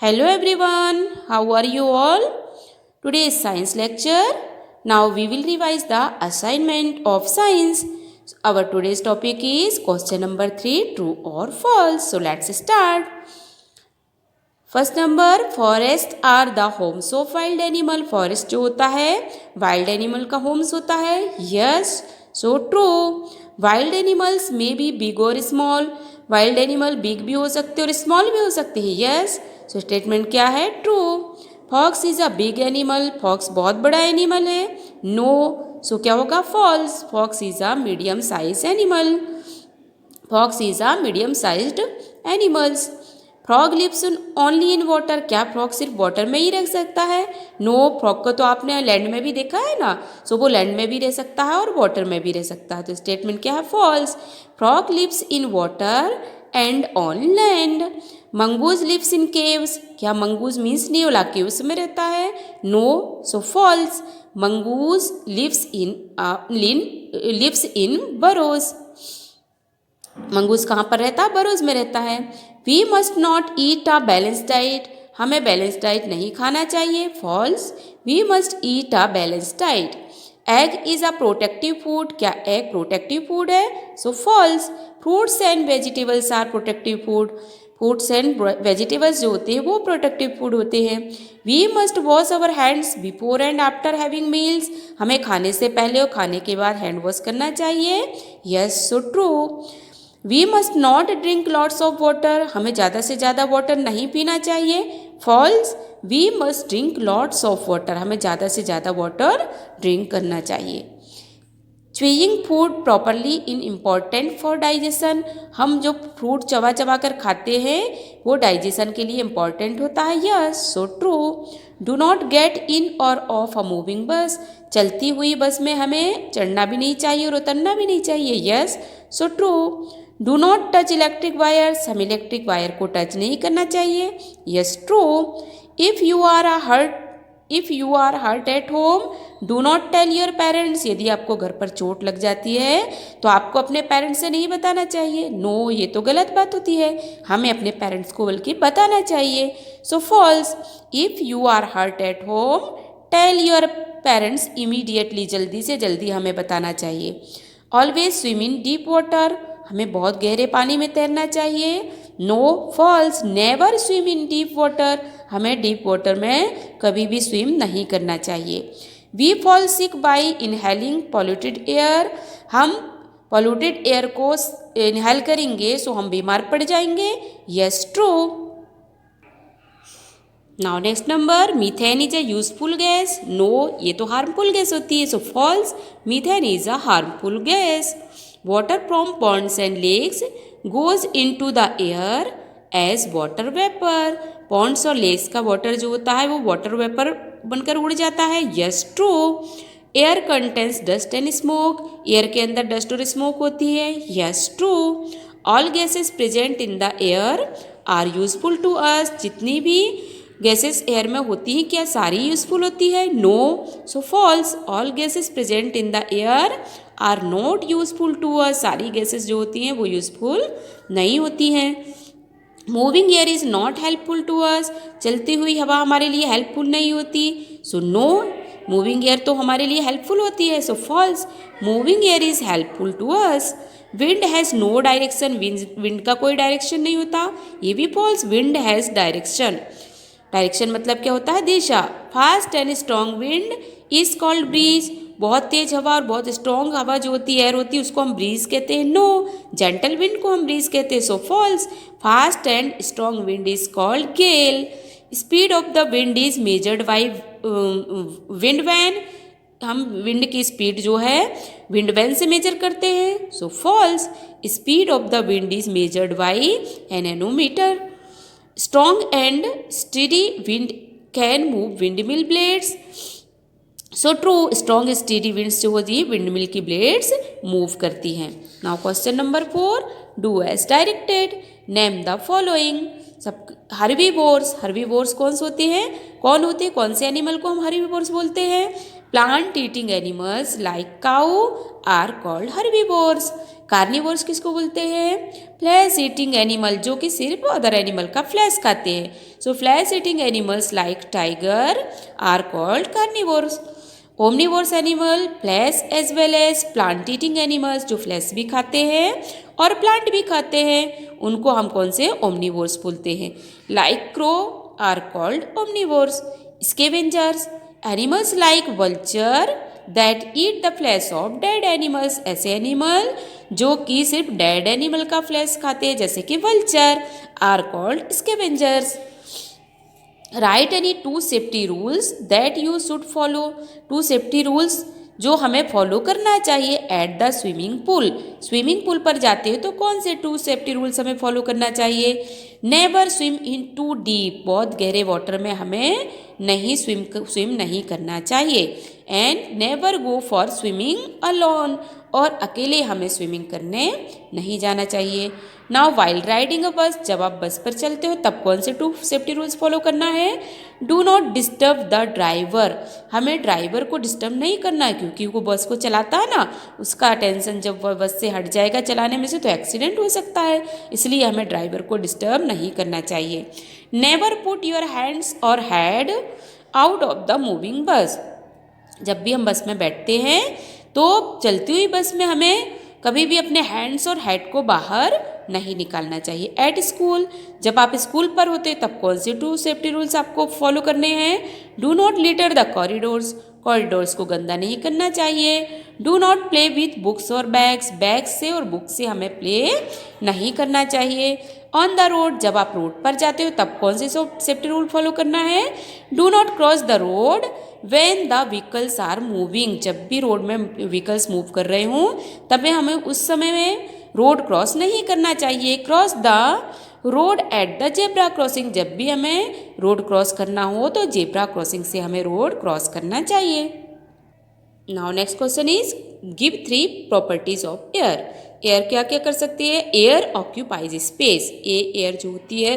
Hello everyone, how are you all? Today's science lecture. Now we will revise the assignment of science. Our today's topic is question number 3, true or false. So let's start. First number, forest are the homes of wild animal. Forest जो होता है wild animal का homes होता है. Yes, so true. Wild animals may be big और small. Wild animal big भी हो सकते हैं और स्मॉल भी हो सकते हैं. यस, सो स्टेटमेंट क्या है? True. Fox is a big animal. Fox बहुत बड़ा एनिमल है. नो, सो क्या होगा? False. Fox is a medium size animal. Fox is a medium sized animals. Frog lives only in water. क्या फ्रॉग सिर्फ water में ही रह सकता है? नो, फ्रॉग को तो आपने लैंड में भी देखा है ना. सो वो लैंड में भी रह सकता है और वाटर में भी रह सकता है. तो स्टेटमेंट क्या है? False. Frog lives in water and on land. Mongoose lives in caves. क्या मंगूज मीन्स नियोला केव्स में रहता है? No, so false. Mongoose lives in burrows. Mongoose कहाँ पर रहता है? बरोज में रहता है. We must not eat a balance diet. हमें बैलेंस डाइट नहीं खाना चाहिए. False. We must eat a balance diet. Egg is a protective food. क्या एग प्रोटेक्टिव फूड है? So false. Fruits and vegetables are protective food. Fruits and vegetables जो होते हैं वो प्रोटेक्टिव फूड होते हैं. We must wash our hands before and after having meals. हमें खाने से पहले और खाने के बाद हैंड वॉश करना चाहिए. Yes, so true. We must not drink lots of water. हमें ज़्यादा से ज़्यादा वाटर नहीं पीना चाहिए. False. We must drink lots of water. हमें ज़्यादा से ज़्यादा वाटर ड्रिंक करना चाहिए. Chewing food properly in important for digestion. हम जो फ्रूट चबा चबा कर खाते हैं वो डाइजेशन के लिए इम्पॉर्टेंट होता है. Yes, so true. Do not get in और ऑफ अ मूविंग बस. चलती हुई बस में हमें चढ़ना भी नहीं चाहिए और उतरना भी नहीं चाहिए. Yes, so true. Do not touch electric wires. हम इलेक्ट्रिक वायर को टच नहीं करना चाहिए. Yes, true. If you are hurt at home do not tell your parents. यदि आपको घर पर चोट लग जाती है तो आपको अपने पेरेंट्स से नहीं बताना चाहिए. नो, ये तो गलत बात होती है. हमें अपने पेरेंट्स को बल्कि बताना चाहिए. So false. If you are hurt at home tell your parents immediately. जल्दी से जल्दी हमें बताना चाहिए. Always swim in deep water. हमें बहुत गहरे पानी में तैरना चाहिए. No, false. Never swim in deep water. हमें डीप वाटर में कभी भी स्विम नहीं करना चाहिए. We fall sick by inhaling polluted air. हम पॉल्यूटेड एयर को इनहेल करेंगे सो हम बीमार पड़ जाएंगे. Yes, true. Now next number, methane is a useful gas. No, ये तो हार्मफुल गैस होती है. So false. Methane is a harmful gas. Water from ponds and lakes goes into the air as water vapour. Ponds और lakes का water जो होता है वो वाटर वेपर बनकर उड़ जाता है. Yes, true. Air contains dust and smoke. Air के अंदर डस्ट और स्मोक होती है. Yes, true. All gases present in the air are useful to us. जितनी भी गैसेस एयर में होती हैं क्या सारी यूजफुल होती है? No, so false. All gases present in the air are not useful to us. सारी गैसेस जो होती हैं वो यूजफुल नहीं होती हैं. Moving air is not helpful to us. चलती हुई हवा हमारे लिए हेल्पफुल नहीं होती. सो नो, मूविंग एयर तो हमारे लिए हेल्पफुल होती है. So false. Moving air is helpful to us. Wind has no direction. Wind का कोई डायरेक्शन नहीं होता. ये भी false. Wind has direction. Direction मतलब क्या होता है? दिशा. Fast and strong wind is called breeze. बहुत तेज हवा और बहुत स्ट्रॉन्ग हवा जो होती है एयर होती है उसको हम ब्रीज कहते हैं. नो, जेंटल विंड को हम ब्रीज कहते हैं. So false. Fast and strong wind is called gale. Speed of the wind is measured by wind vane. हम विंड की स्पीड जो है विंड वैन से मेजर करते हैं. So false. Speed of the wind is measured by an anemometer. Strong and steady wind can move windmill blades. So true. Strong steady winds जो होती है विंडमिल की ब्लेड्स मूव करती हैं. Now question number 4, do as directed. Name the following. सब herbivores. Herbivores कौन से होते हैं? कौन होते हैं? कौन से एनिमल को हम हर्बीवोर्स बोलते हैं? Plant eating animals like cow are called herbivores. Carnivores किसको बोलते हैं? फ्लैश ईटिंग एनिमल, जो कि सिर्फ अदर एनिमल का फ्लैश खाते हैं। So flesh eating animals like tiger are called carnivores. Omnivores animal flesh as well as plant eating animals, जो फ्लैश भी खाते हैं और प्लांट भी खाते हैं, उनको हम कौन से? ओमनिवोर्स बोलते हैं। Like crow are called omnivores. Scavengers animals like vulture that eat the flesh of dead animals. ऐसे एनिमल जो कि सिर्फ डेड एनिमल का फ्लैश खाते हैं, जैसे कि vulture, are called scavengers. Write any 2 safety rules that you should follow. 2 safety rules जो हमें फॉलो करना चाहिए at the swimming pool. Swimming pool पर जाते हो तो कौन से 2 सेफ्टी रूल्स हमें फॉलो करना चाहिए? Never swim in too deep, बहुत गहरे वाटर में हमें नहीं स्विम नहीं करना चाहिए। And never go for swimming alone, और अकेले हमें स्विमिंग करने नहीं जाना चाहिए। नाउ वाइल राइडिंग अ बस, जब आप बस पर चलते हो तब कौन से 2 सेफ्टी रूल्स फॉलो करना है? Do not disturb the driver, हमें ड्राइवर को डिस्टर्ब नहीं करना है, क्योंकि वो बस को चलाता है ना, उसका अटेंशन जब वह बस से हट जाएगा चलाने में से तो एक्सीडेंट हो सकता है, इसलिए हमें ड्राइवर को डिस्टर्ब नहीं करना चाहिए। नेवर पुट योर हैंड्स और head out of the moving बस, जब भी हम बस में बैठते हैं तो चलती हुई बस में हमें कभी भी अपने हैंड्स और हेड को बाहर नहीं निकालना चाहिए। एट स्कूल, जब आप स्कूल पर होते तब कौन से 2 सेफ्टी रूल्स आपको फॉलो करने हैं? Do not litre the corridors, corridors को गंदा नहीं करना चाहिए। Do not play with books और बैग्स, बैग से और बुक से हमें प्ले नहीं करना चाहिए। ऑन द रोड, जब आप रोड पर जाते हो तब कौन से सेफ्टी रूल फॉलो करना है? Do not cross the road when the vehicles are moving, जब भी रोड में व्हीकल्स मूव कर रहे हों तब हमें उस समय में रोड क्रॉस नहीं करना चाहिए। Cross the road at the zebra crossing, जब भी हमें रोड क्रॉस करना हो तो जेब्रा क्रॉसिंग से हमें रोड क्रॉस करना चाहिए। Now next question is give 3 properties of air. Air क्या क्या कर सकती है? एयर ऑक्यूपाइज स्पेस, एयर जो होती है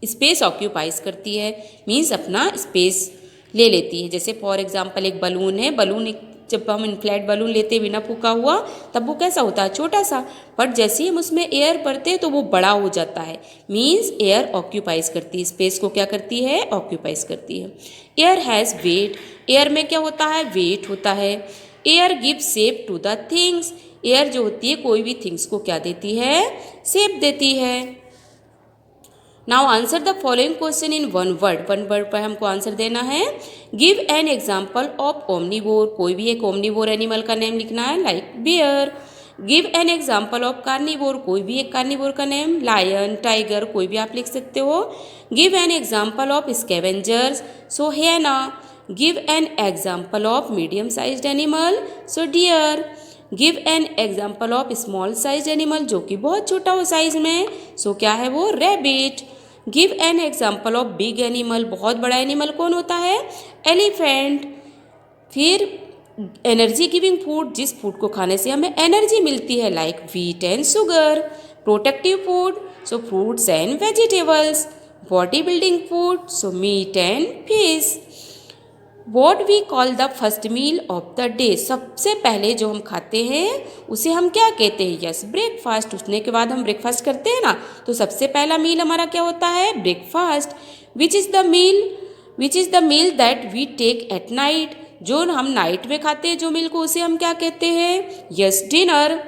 स्पेस ऑक्यूपाइज करती है, मीन्स अपना स्पेस ले लेती है। जैसे फॉर एग्जाम्पल एक बलून है, बलून जब हम इन्फ्लेट बलून लेते बिना फूका हुआ तब वो कैसा होता है? छोटा सा, बट जैसे ही हम उसमें एयर भरते हैं तो वो बड़ा हो जाता है, मीन्स एयर ऑक्यूपाइज करती है, स्पेस को क्या करती है? ऑक्यूपाइज करती है। एयर हैज़ वेट, एयर में क्या होता है? वेट होता है। Air give shape to the things, air जो होती है कोई भी थिंग्स को क्या देती है? शेप देती है। Now answer the following question in 1 word, 1 word पर हमको आंसर देना है। Give an example of omnivore, कोई भी एक ओमनीवोर एनिमल का नेम लिखना है, like bear. Give an example of carnivore, कोई भी एक कार्निवोर का नेम, लायन, टाइगर, कोई भी आप लिख सकते हो। Give an example of scavengers, so hyena. Give an example of medium sized animal, so deer. Give an example of small size animal, जो कि बहुत छोटा हो साइज में, सो क्या है वो? Rabbit. Give an example of big animal, बहुत बड़ा एनिमल कौन होता है? एलिफेंट। फिर एनर्जी गिविंग फूड, जिस फूड को खाने से हमें एनर्जी मिलती है, like wheat and sugar. Protective food, so fruits and vegetables. Body building food, so meat and fish. What we call the first meal of the day, सबसे पहले जो हम खाते हैं उसे हम क्या कहते हैं? Yes, breakfast. उठने के बाद हम ब्रेकफास्ट करते हैं ना, तो सबसे पहला मील हमारा क्या होता है? Breakfast. Which is the meal that we take at night, जो हम नाइट में खाते हैं जो मील को, उसे हम क्या कहते हैं? Yes, dinner.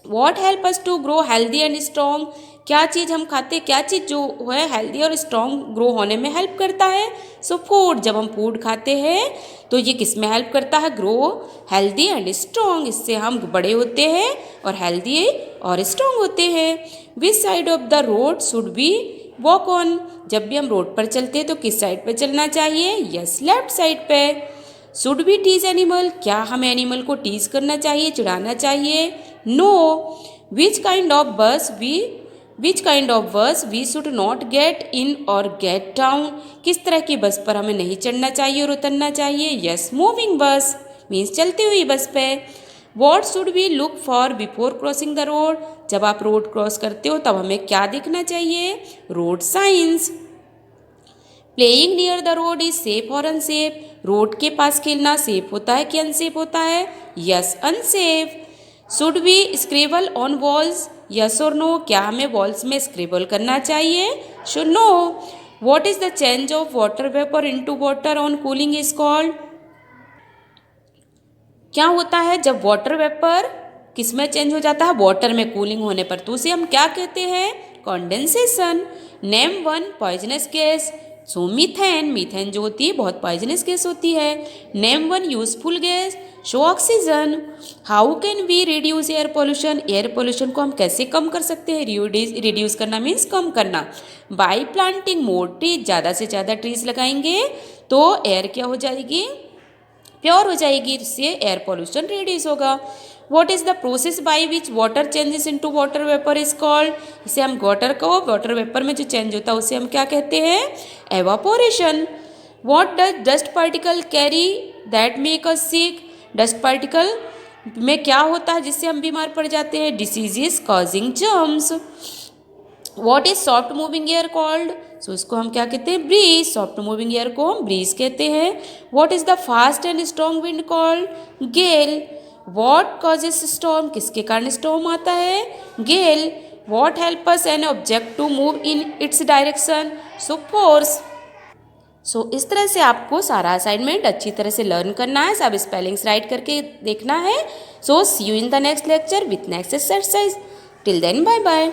What help us to grow healthy and strong, क्या चीज़ हम खाते, क्या चीज़ जो है हेल्दी और स्ट्रॉन्ग ग्रो होने में हेल्प करता है? सो फूड, जब हम फूड खाते हैं तो ये किस में हेल्प करता है? ग्रो हेल्दी एंड स्ट्रॉन्ग, इससे हम बड़े होते हैं और हेल्दी और स्ट्रॉन्ग होते हैं। Which side of the road should be walk on, जब भी हम रोड पर चलते हैं तो किस साइड पर चलना चाहिए? यस, लेफ्ट साइड पे। शुड बी टीज एनिमल, क्या हमें एनिमल को टीज करना चाहिए, चिढ़ाना चाहिए? No. Which kind of bus we should not get in और गेट डाउन, किस तरह की बस पर हमें नहीं चढ़ना चाहिए और उतरना चाहिए? यस, मूविंग बस, मीन्स चलती हुई बस पे। What should we look for before crossing the road, जब आप रोड क्रॉस करते हो तब हमें क्या देखना चाहिए? Road science. Playing near the road is safe और अनसेफ, रोड के पास खेलना सेफ होता है कि अनसेफ होता है? Yes, unsafe. Should we scribble on walls, yes और नो, क्या हमें वॉल्स में स्क्रिबल करना चाहिए? Should no. What is the change of water vapour into water on cooling is called, क्या होता है जब वाटर वेपर किस में चेंज हो जाता है? वाटर में कूलिंग होने पर, तो उसे हम क्या कहते हैं? Condensation. Name one poisonous gas, so methane, methane जो होती है बहुत पॉइजनस गैस होती है। Name one useful gas, so oxygen. How can we reduce air pollution, air pollution को हम कैसे कम कर सकते हैं? रिड्यूस करना मीन्स कम करना। बाई प्लांटिंग मोर ट्रीज, ज़्यादा से ज़्यादा ट्रीज लगाएंगे तो एयर क्या हो जाएगी? प्योर हो जाएगी, इससे एयर पोल्यूशन रिड्यूस होगा। What is the process by which water changes into water vapour is called, इसे हम वाटर को वाटर वेपर में जो चेंज होता है उसे हम क्या कहते हैं? Evaporation. What does dust particle carry that make us sick, dust particle में क्या होता है जिससे हम बीमार पड़ जाते हैं? Diseases causing germs. What is soft moving air called, so इसको हम क्या कहते हैं? ब्रीज, सॉफ्ट मूविंग एयर को हम ब्रीज कहते हैं। What is the fast and strong wind called? Gale. What causes storm, किसके कारण स्टॉर्म आता है? Gale. What help us an object to move in its direction, so force. So इस तरह से आपको सारा असाइनमेंट अच्छी तरह से लर्न करना है, सब स्पेलिंग्स राइट करके देखना है। So see you in the next lecture with next exercise. Till then bye bye.